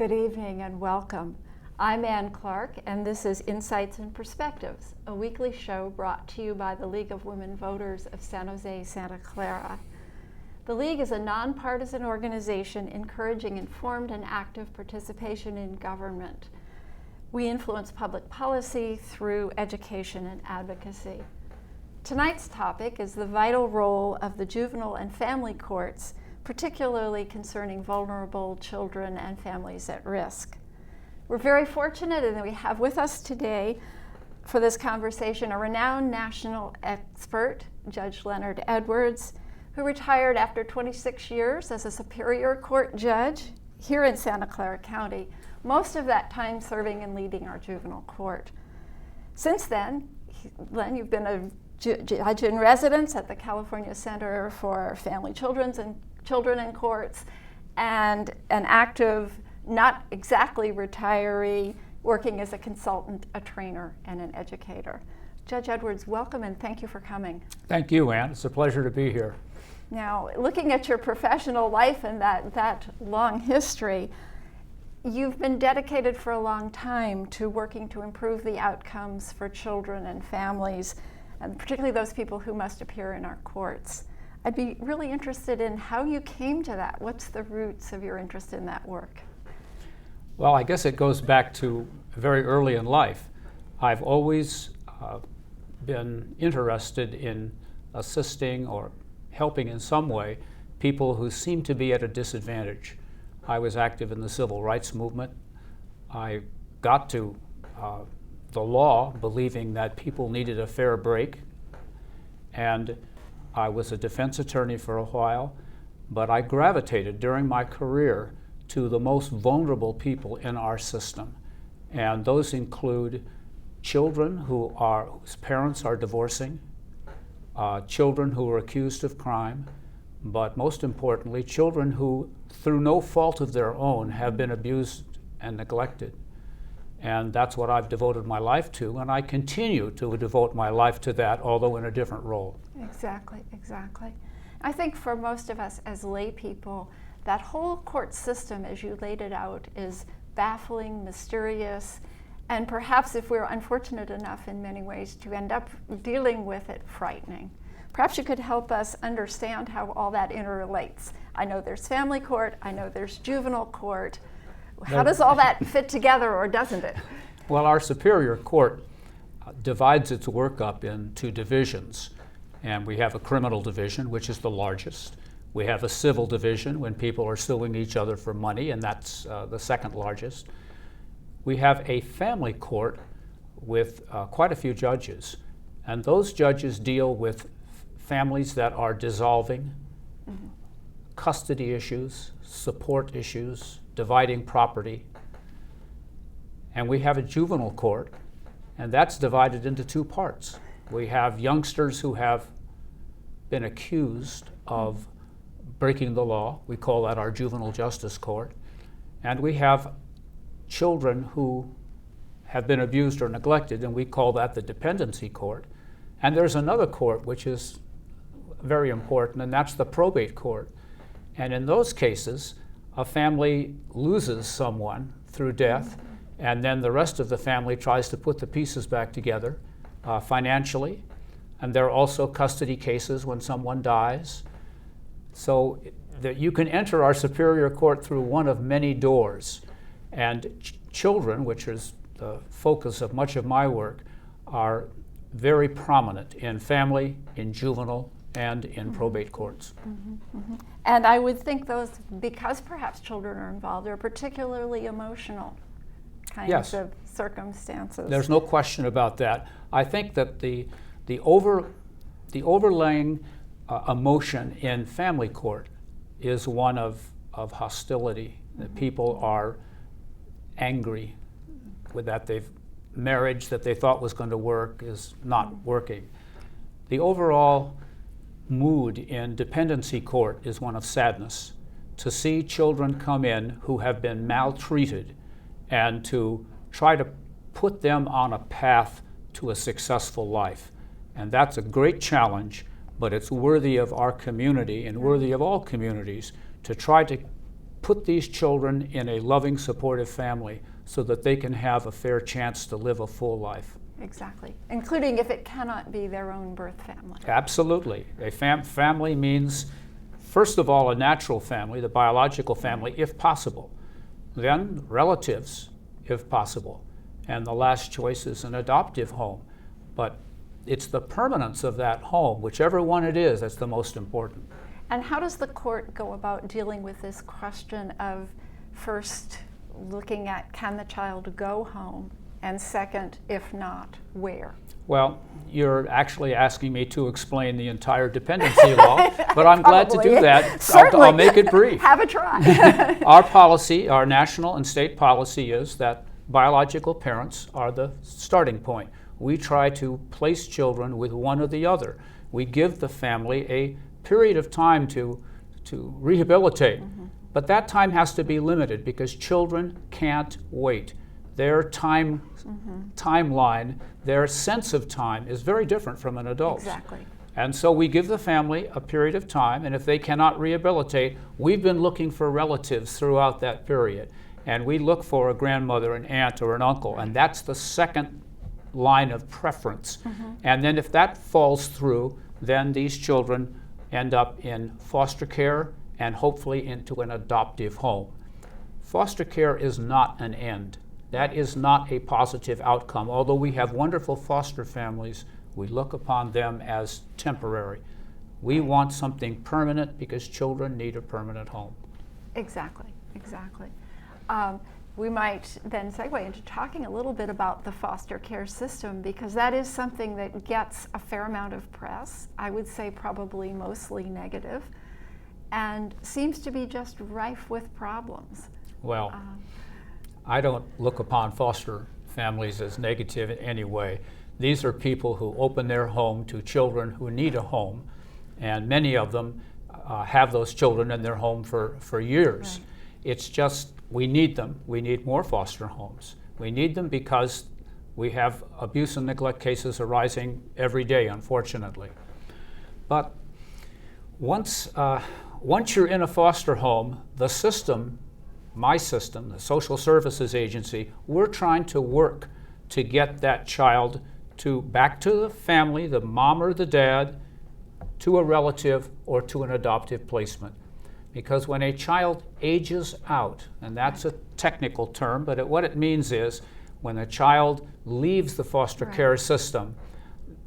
Good evening and welcome. I'm Ann Clark, and this is Insights and Perspectives, a weekly show brought to you by the League of Women Voters of San Jose, Santa Clara. The League is a nonpartisan organization encouraging informed and active participation in government. We influence public policy through education and advocacy. Tonight's topic is the vital role of the juvenile and family courts, particularly concerning vulnerable children and families at risk. We're very fortunate that we have with us today for this conversation a renowned national expert, Judge Leonard Edwards, who retired after 26 years as a Superior Court judge here in Santa Clara County, most of that time serving and leading our juvenile court. Since then, Len, you've been a judge in residence at the California Center for Family Children in Courts, and an active, not exactly retiree, working as a consultant, a trainer, and an educator. Judge Edwards, welcome and thank you for coming. Thank you, Ann. It's a pleasure to be here. Now, looking at your professional life and that long history, you've been dedicated for a long time to working to improve the outcomes for children and families, and particularly those people who must appear in our courts. I'd be really interested in how you came to that. What's the roots of your interest in that work? Well, I guess it goes back to very early in life. I've always been interested in assisting or helping in some way people who seem to be at a disadvantage. I was active in the civil rights movement. I got to the law believing that people needed a fair break, and I was a defense attorney for a while, but I gravitated during my career to the most vulnerable people in our system. And those include children whose parents are divorcing, children who are accused of crime, but most importantly, children who, through no fault of their own, have been abused and neglected. And that's what I've devoted my life to, and I continue to devote my life to that, although in a different role. Exactly. I think for most of us as lay people, that whole court system, as you laid it out, is baffling, mysterious, and perhaps if we're unfortunate enough in many ways to end up dealing with it, frightening. Perhaps you could help us understand how all that interrelates. I know there's family court, I know there's juvenile court. How does all that fit together, or doesn't it? Well, our Superior Court divides its work up into divisions. And we have a criminal division, which is the largest. We have a civil division when people are suing each other for money, and that's the second largest. We have a family court with quite a few judges. And those judges deal with families that are dissolving, custody issues, support issues, dividing property. And we have a juvenile court, and that's divided into two parts. We have youngsters who have been accused of breaking the law. We call that our Juvenile Justice Court. And we have children who have been abused or neglected, and we call that the Dependency Court. And there's another court which is very important, and that's the Probate Court. And in those cases, a family loses someone through death, and then the rest of the family tries to put the pieces back together financially. And there are also custody cases when someone dies. So that you can enter our Superior Court through one of many doors. And children, which is the focus of much of my work, are very prominent in family, in juvenile, and in probate courts. And I would think those, because perhaps children are involved, are particularly emotional kinds of circumstances. There's no question about that. I think that the overlaying emotion in family court is one of hostility. That people are angry with that marriage that they thought was going to work is not working. The overall mood in dependency court is one of sadness. To see children come in who have been maltreated and to try to put them on a path to a successful life. And that's a great challenge, but it's worthy of our community and worthy of all communities to try to put these children in a loving, supportive family so that they can have a fair chance to live a full life. Exactly, including if it cannot be their own birth family. Absolutely. A family means, first of all, a natural family, the biological family, if possible. Then relatives, if possible. And the last choice is an adoptive home. But it's the permanence of that home, whichever one it is, that's the most important. And how does the court go about dealing with this question of first looking at, can the child go home? And second, if not, where? Well, you're actually asking me to explain the entire dependency law, but I'm glad to do that. Certainly. I'll make it brief. Have a try. Our policy, our national and state policy is that biological parents are the starting point. We try to place children with one or the other. We give the family a period of time to rehabilitate, but that time has to be limited because children can't wait. Their timeline, their sense of time is very different from an adult's. Exactly. And so we give the family a period of time, and if they cannot rehabilitate, we've been looking for relatives throughout that period. And we look for a grandmother, an aunt, or an uncle, and that's the second line of preference. And then if that falls through, then these children end up in foster care and hopefully into an adoptive home. Foster care is not an end. That is not a positive outcome. Although we have wonderful foster families, we look upon them as temporary. We want something permanent because children need a permanent home. Exactly, exactly. We might then segue into talking a little bit about the foster care system, because that is something that gets a fair amount of press, I would say probably mostly negative, and seems to be just rife with problems. Well, I don't look upon foster families as negative in any way. These are people who open their home to children who need a home, and many of them have those children in their home for years. Right. It's just, we need them. We need more foster homes. We need them because we have abuse and neglect cases arising every day, unfortunately. But once you're in a foster home, the system, my system, the social services agency, we're trying to work to get that child back to the family, the mom or the dad, to a relative, or to an adoptive placement. Because when a child ages out, and that's a technical term, but what it means is when a child leaves the foster care system,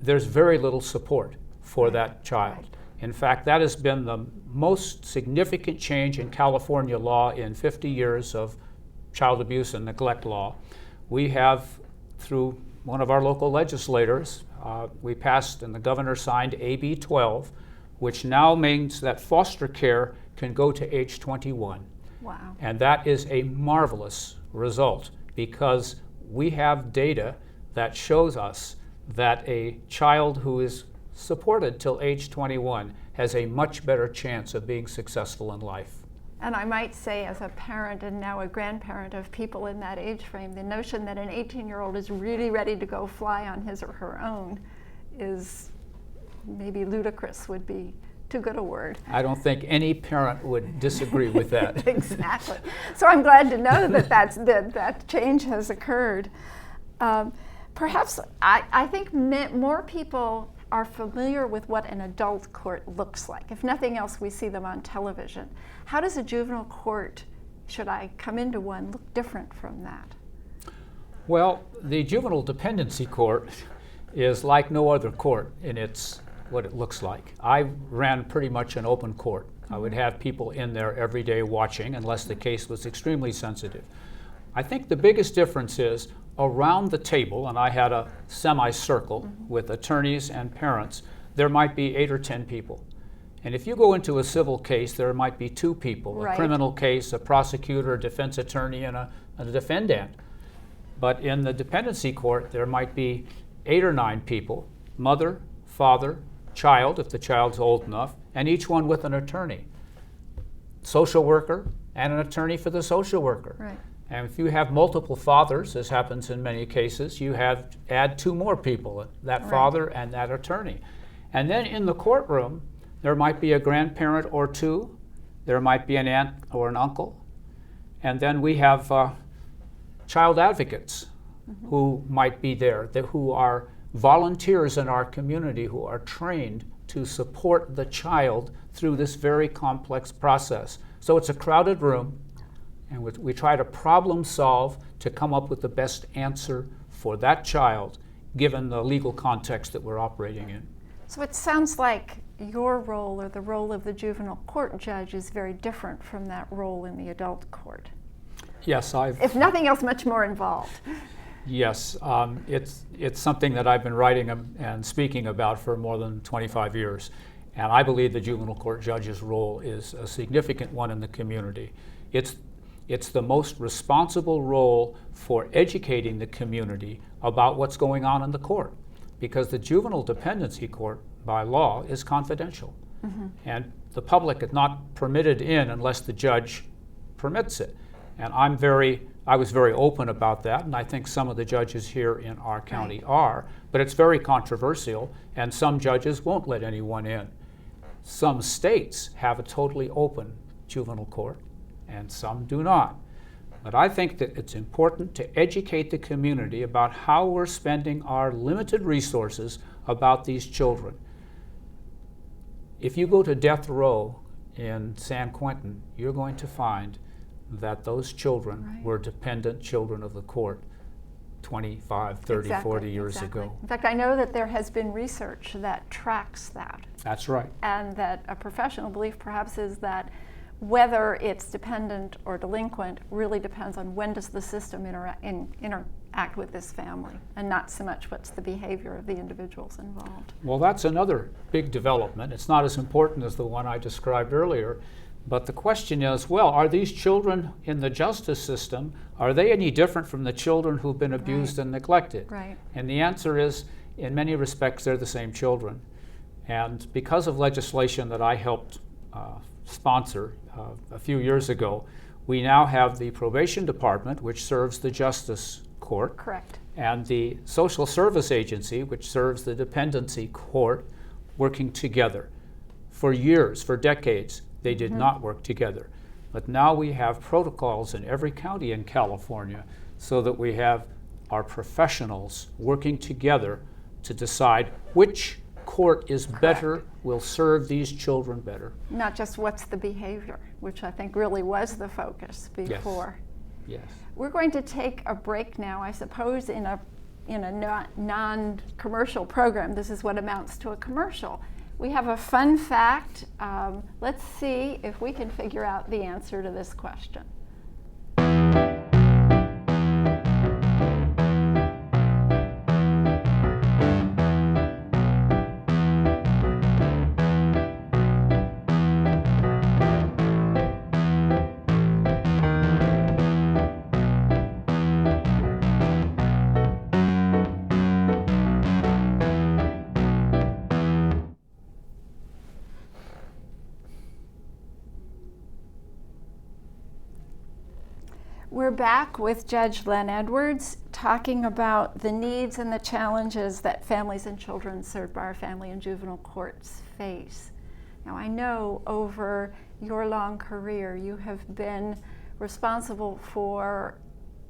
there's very little support for that child. In fact, that has been the most significant change in California law in 50 years of child abuse and neglect law. We have, through one of our local legislators, we passed and the governor signed AB 12, which now means that foster care can go to age 21. Wow. And that is a marvelous result because we have data that shows us that a child who is supported till age 21 has a much better chance of being successful in life. And I might say, as a parent and now a grandparent of people in that age frame, the notion that an 18-year-old is really ready to go fly on his or her own is maybe ludicrous, would be too good a word. I don't think any parent would disagree with that. Exactly. So I'm glad to know that that change has occurred. Perhaps I think more people are familiar with what an adult court looks like. If nothing else, we see them on television. How does a juvenile court, should I come into one, look different from that? Well, the juvenile dependency court is like no other court in what it looks like. I ran pretty much an open court. I would have people in there every day watching unless the case was extremely sensitive. I think the biggest difference is around the table, and I had a semicircle with attorneys and parents, there might be 8 or 10 people. And if you go into a civil case, there might be 2 people, right. A criminal case, a prosecutor, a defense attorney, and a defendant. But in the dependency court, there might be 8 or 9 people, mother, father, child, if the child's old enough, and each one with an attorney. Social worker and an attorney for the social worker. Right. And if you have multiple fathers, as happens in many cases, you add 2 more people, that right. father and that attorney. And then in the courtroom, there might be a grandparent or 2, there might be an aunt or an uncle, And then we have child advocates who might be there, who are volunteers in our community who are trained to support the child through this very complex process. So it's a crowded room, and we try to problem solve to come up with the best answer for that child, given the legal context that we're operating in. So it sounds like your role, or the role of the juvenile court judge, is very different from that role in the adult court. Yes, if nothing else, much more involved. Yes, it's something that I've been writing and speaking about for more than 25 years. And I believe the juvenile court judge's role is a significant one in the community. It's the most responsible role for educating the community about what's going on in the court, because the juvenile dependency court, by law, is confidential. And the public is not permitted in unless the judge permits it. And I was very open about that, and I think some of the judges here in our county are, but it's very controversial, and some judges won't let anyone in. Some states have a totally open juvenile court, and some do not. But I think that it's important to educate the community about how we're spending our limited resources about these children. If you go to death row in San Quentin, you're going to find that those children were dependent children of the court 25, 30, 40 years ago. In fact, I know that there has been research that tracks that. That's right. And that a professional belief perhaps is that whether it's dependent or delinquent really depends on when does the system interact with this family, and not so much what's the behavior of the individuals involved. Well, that's another big development. It's not as important as the one I described earlier. But the question is, well, are these children in the justice system, are they any different from the children who've been abused and neglected? Right. And the answer is, in many respects, they're the same children. And because of legislation that I helped sponsor a few years ago, we now have the probation department, which serves the justice court. Correct. And the social service agency, which serves the dependency court, working together. For years, for decades, they did not work together. But now we have protocols in every county in California so that we have our professionals working together to decide which court is better, will serve these children better. Not just what's the behavior, which I think really was the focus before. Yes. We're going to take a break now. I suppose in a non-commercial program, this is what amounts to a commercial. We have a fun fact. Let's see if we can figure out the answer to this question. We're back with Judge Len Edwards talking about the needs and the challenges that families and children served by our family and juvenile courts face. Now, I know over your long career you have been responsible for,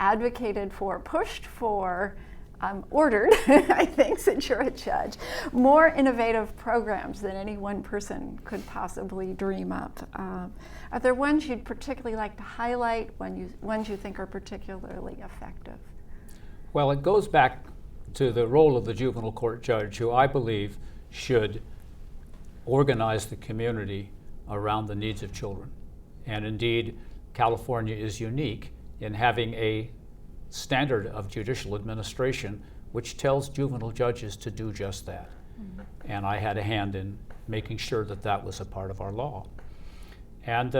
advocated for, pushed for, ordered, I think, since you're a judge, more innovative programs than any one person could possibly dream up. Are there ones you'd particularly like to highlight, ones you think are particularly effective? Well, it goes back to the role of the juvenile court judge, who I believe should organize the community around the needs of children. And indeed, California is unique in having a standard of judicial administration which tells juvenile judges to do just that. And I had a hand in making sure that that was a part of our law. And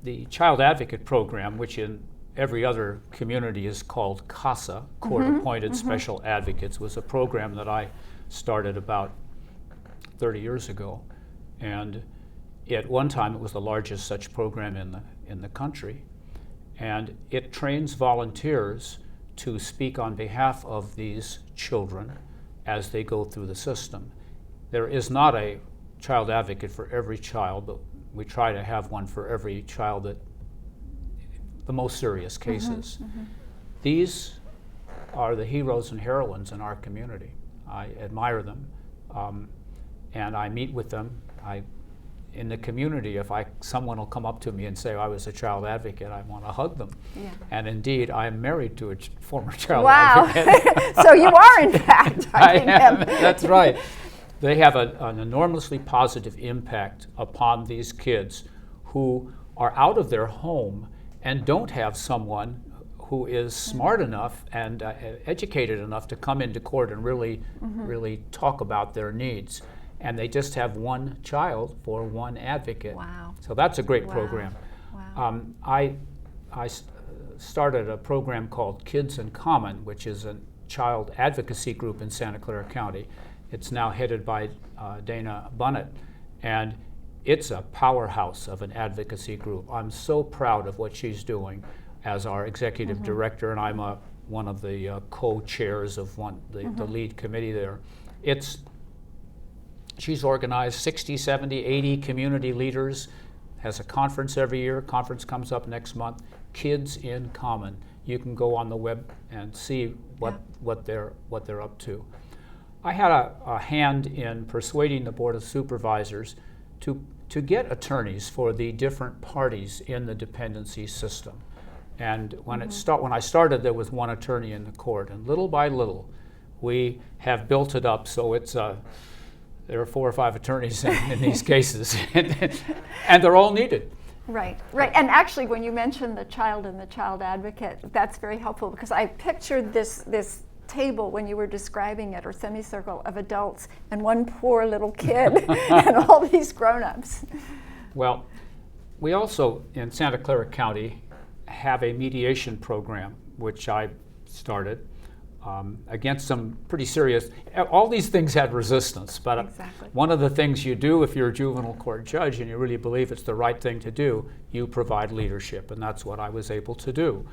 the Child Advocate Program, which in every other community is called CASA, Court-Appointed Special Advocates, was a program that I started about 30 years ago. And at one time it was the largest such program in the country. And it trains volunteers to speak on behalf of these children as they go through the system. There is not a child advocate for every child, but we try to have one for every child that the most serious cases. These are the heroes and heroines in our community. I admire them, and I meet with them. In the community, if someone will come up to me and say, I was a child advocate, I want to hug them. Yeah. And indeed, I am married to a former child wow. advocate. So you are, in fact, I hugging am. them. That's right. They have an enormously positive impact upon these kids who are out of their home and don't have someone who is smart enough and educated enough to come into court and really talk about their needs. And they just have one child for one advocate. Wow. So that's a great Wow. program. Wow. I started a program called Kids in Common, which is a child advocacy group in Santa Clara County. It's now headed by Dana Bunnett, and it's a powerhouse of an advocacy group. I'm so proud of what she's doing as our executive director, and I'm one of the co-chairs of the lead committee there. She's organized 60, 70, 80 community leaders, has a conference every year. Conference comes up next month. Kids in Common. You can go on the web and see what they're up to. I had a hand in persuading the Board of Supervisors to get attorneys for the different parties in the dependency system. And when I started, there was one attorney in the court, and little by little, we have built it up so it's there are 4 or 5 attorneys in these cases, and they're all needed. Right, right. And actually, when you mentioned the child and the child advocate, that's very helpful, because I pictured this table when you were describing it, or semicircle of adults, and one poor little kid, and all these grown-ups. Well, we also, in Santa Clara County, have a mediation program, which I started against some pretty serious, all these things had resistance, but Exactly. One of the things you do if you're a juvenile court judge and you really believe it's the right thing to do, you provide leadership, and that's what I was able to do.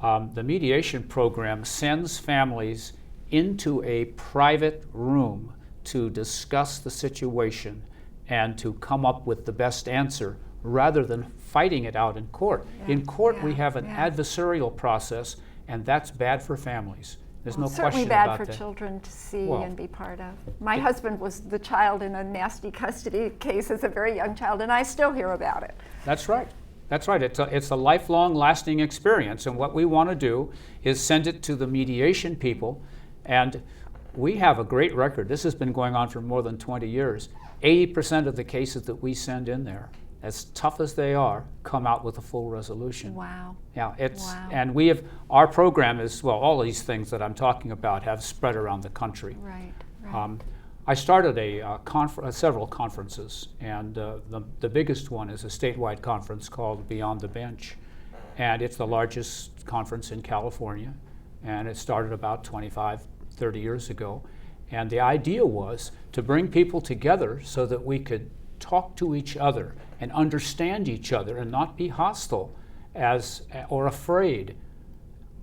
The mediation program sends families into a private room to discuss the situation and to come up with the best answer rather than fighting it out in court. Yeah, In court, we yeah, have an yeah. adversarial process, and that's bad for families. There's no Certainly question bad about for that. children to see Well, and be part of. My husband was the child in a nasty custody case as a very young child, and I still hear about it. That's right. That's right. It's a lifelong, lasting experience, and what we want to do is send it to the mediation people, and we have a great record. This has been going on for more than 20 years. 80% of the cases that we send in there, as tough as they are, come out with a full resolution. Wow. Yeah, Wow. and our program is, well, all these things that I'm talking about have spread around the country. Right, right. I started several conferences, and the biggest one is a statewide conference called Beyond the Bench, and it's the largest conference in California, and it started about 25, 30 years ago, and the idea was to bring people together so that we could talk to each other and understand each other and not be hostile or afraid,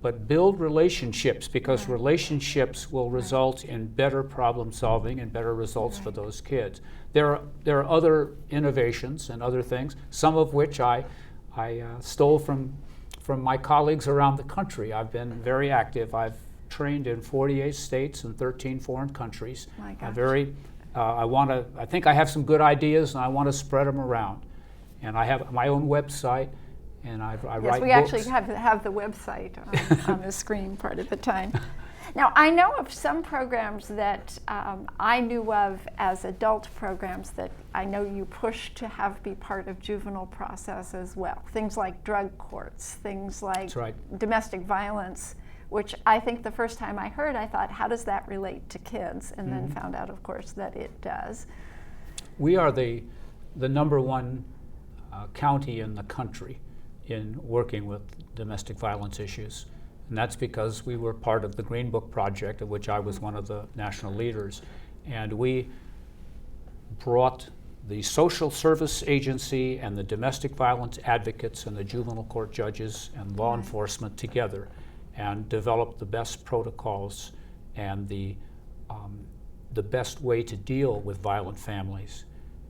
but build relationships, because relationships will result in better problem solving and better results for those kids. There are other innovations and other things, some of which I stole from my colleagues around the country. I've been very active. I've trained in 48 states and 13 foreign countries. My gosh. I think I have some good ideas, and I want to spread them around. And I have my own website, and I write books. Yes, we actually have the website on the screen part of the time. Now, I know of some programs that I knew of as adult programs that I know you push to have be part of juvenile process as well. Things like drug courts, things like That's right. domestic violence, which I think the first time I heard, I thought, how does that relate to kids? And then found out, of course, that it does. We are the number one county in the country in working with domestic violence issues. And that's because we were part of the Green Book Project, of which I was one of the national leaders. And we brought the social service agency and the domestic violence advocates and the juvenile court judges and law enforcement together and developed the best protocols and the best way to deal with violent families.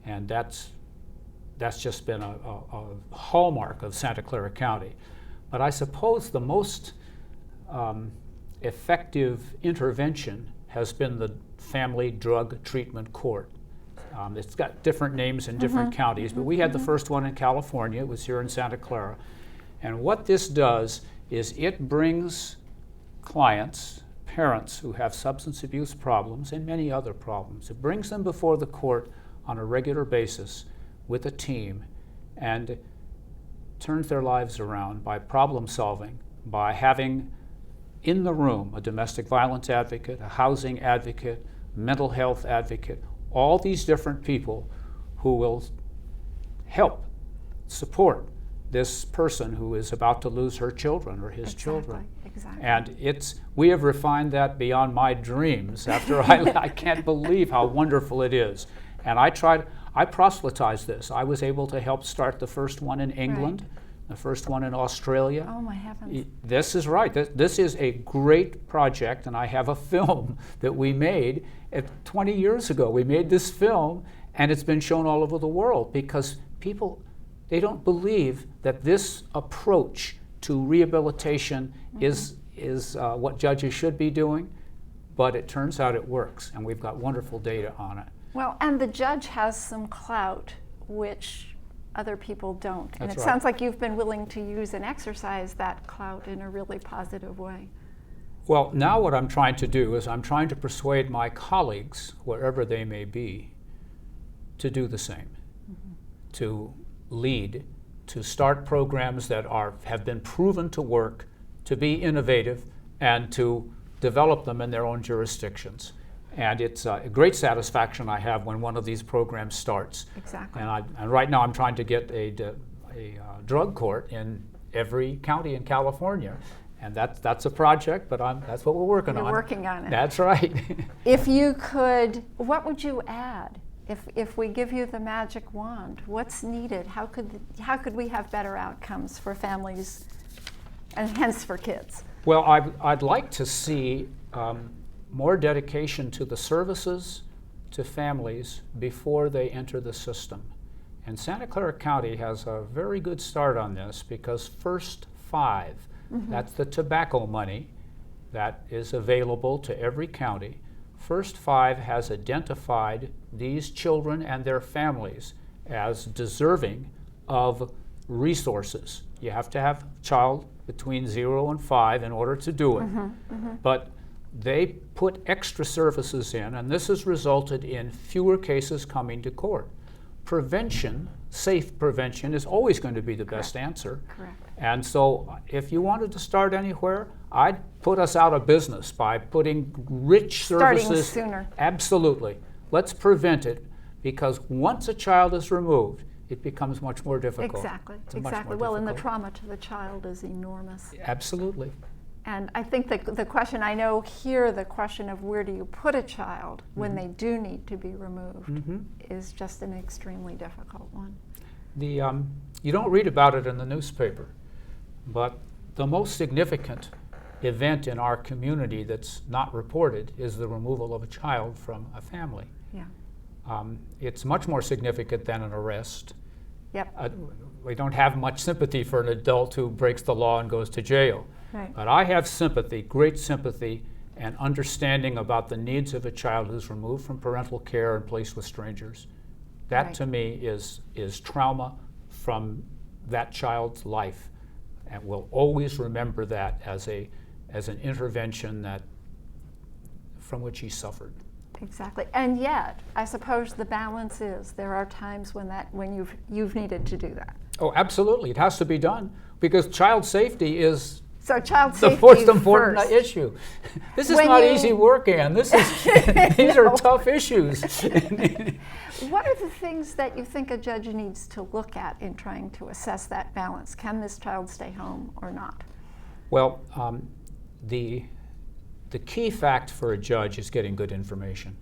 And that's just been a hallmark of Santa Clara County. But I suppose the most effective intervention has been the Family Drug Treatment Court. It's got different names in different counties, but we had the first one in California. It was here in Santa Clara. And what this does is it brings clients, parents who have substance abuse problems and many other problems, it brings them before the court on a regular basis with a team and turns their lives around by problem solving, by having in the room a domestic violence advocate, a housing advocate, mental health advocate, all these different people who will help support this person who is about to lose her children or his children. Exactly. And we have refined that beyond my dreams. After I can't believe how wonderful it is. And I proselytized this. I was able to help start the first one in England, the first one in Australia. Oh my heavens. This is right. This is a great project, and I have a film that we made 20 years ago. We made this film, and it's been shown all over the world because people, they don't believe that this approach to rehabilitation is what judges should be doing, but it turns out it works, and we've got wonderful data on it. Well, and the judge has some clout, which other people don't. And That's it right. sounds like you've been willing to use and exercise that clout in a really positive way. Well, now what I'm trying to do is I'm trying to persuade my colleagues, wherever they may be, to do the same, to lead, to start programs that have been proven to work, to be innovative, and to develop them in their own jurisdictions. And it's a great satisfaction I have when one of these programs starts. Exactly. And right now I'm trying to get a drug court in every county in California. And that's a project, but that's what we're working on. You're working on it. That's right. If you could, what would you add? If we give you the magic wand, what's needed? How could we have better outcomes for families and hence for kids? Well, I'd like to see more dedication to the services to families before they enter the system. And Santa Clara County has a very good start on this because First 5, that's the tobacco money that is available to every county. First 5 has identified these children and their families as deserving of resources. You have to have a child between 0 and 5 in order to do it. But they put extra services in, and this has resulted in fewer cases coming to court. Prevention, safe prevention, is always going to be the best answer. Correct. And so if you wanted to start anywhere, I'd put us out of business by putting rich services. Starting sooner. Absolutely. Let's prevent it, because once a child is removed, it becomes much more difficult. Exactly. It's much more Exactly. Well, and the difficult. trauma to the child is enormous. Absolutely. And I think the question, I know here the question of where do you put a child when they do need to be removed is just an extremely difficult one. You don't read about it in the newspaper, but the most significant event in our community that's not reported is the removal of a child from a family. Yeah. It's much more significant than an arrest. Yep. We don't have much sympathy for an adult who breaks the law and goes to jail. Right. But I have sympathy, great sympathy, and understanding about the needs of a child who's removed from parental care and placed with strangers. That Right. to me is trauma from that child's life, and we'll always remember that as an intervention from which he suffered. Exactly. And yet, I suppose the balance is there are times when you've needed to do that. Oh, absolutely, it has to be done, because child safety is So child the safety most important first. issue. This is When not you- easy work, Ann. These are No. tough issues. What are the things that you think a judge needs to look at in trying to assess that balance? Can this child stay home or not? Well, the key fact for a judge is getting good information.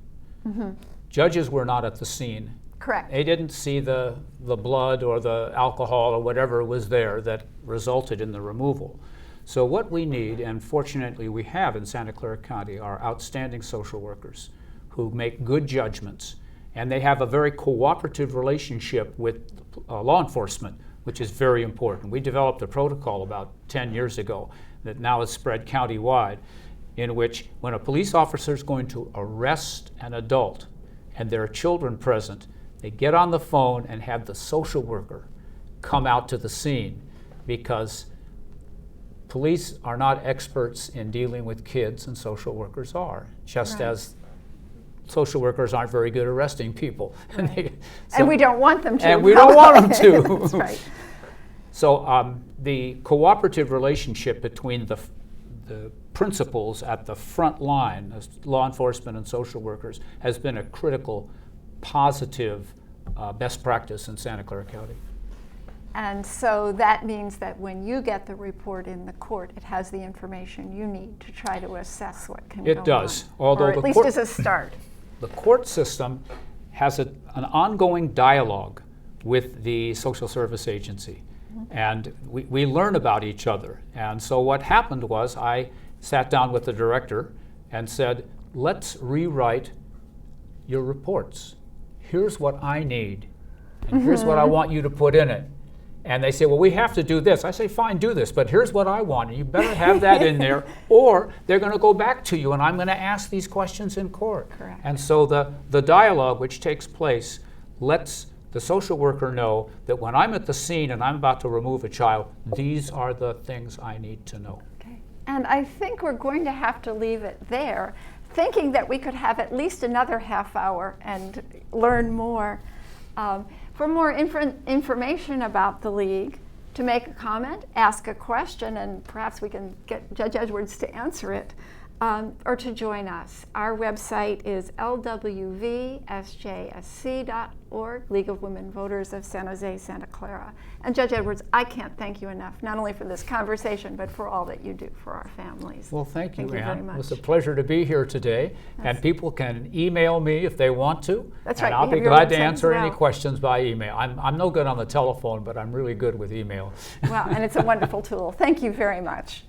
Judges were not at the scene. Correct. They didn't see the blood or the alcohol or whatever was there that resulted in the removal. So what we need, and fortunately we have in Santa Clara County, are outstanding social workers who make good judgments, and they have a very cooperative relationship with law enforcement which is very important. We developed a protocol about 10 years ago that now is spread countywide, in which when a police officer is going to arrest an adult and there are children present, they get on the phone and have the social worker come out to the scene, because police are not experts in dealing with kids and social workers are, just Right. as social workers aren't very good at arresting people. Right. And we don't want them to. And we don't want them to. That's right. So the cooperative relationship between the principals at the front line, as law enforcement and social workers, has been a critical, positive best practice in Santa Clara County. And so that means that when you get the report in the court, it has the information you need to try to assess what can go on. It does, although or at the least court- as a start. The court system has an ongoing dialogue with the social service agency, and we learn about each other. And so what happened was I sat down with the director and said, let's rewrite your reports. Here's what I need, and here's what I want you to put in it. And they say, well, we have to do this. I say, fine, do this, but here's what I want. And you better have that in there, or they're going to go back to you, and I'm going to ask these questions in court. Correct. And so the dialogue which takes place lets the social worker know that when I'm at the scene and I'm about to remove a child, these are the things I need to know. Okay. And I think we're going to have to leave it there, thinking that we could have at least another half hour and learn more. For more information about the League, to make a comment, ask a question, and perhaps we can get Judge Edwards to answer it, or to join us. Our website is lwvsjsc.org, League of Women Voters of San Jose, Santa Clara. And Judge Edwards, I can't thank you enough, not only for this conversation, but for all that you do for our families. Well, thank you, very Ann. much. It was a pleasure to be here today. And people can email me if they want to. That's and right, I'll we be have your glad to website as answer any well. questions by email. I'm no good on the telephone, but I'm really good with email. Well, and it's a wonderful tool. Thank you very much.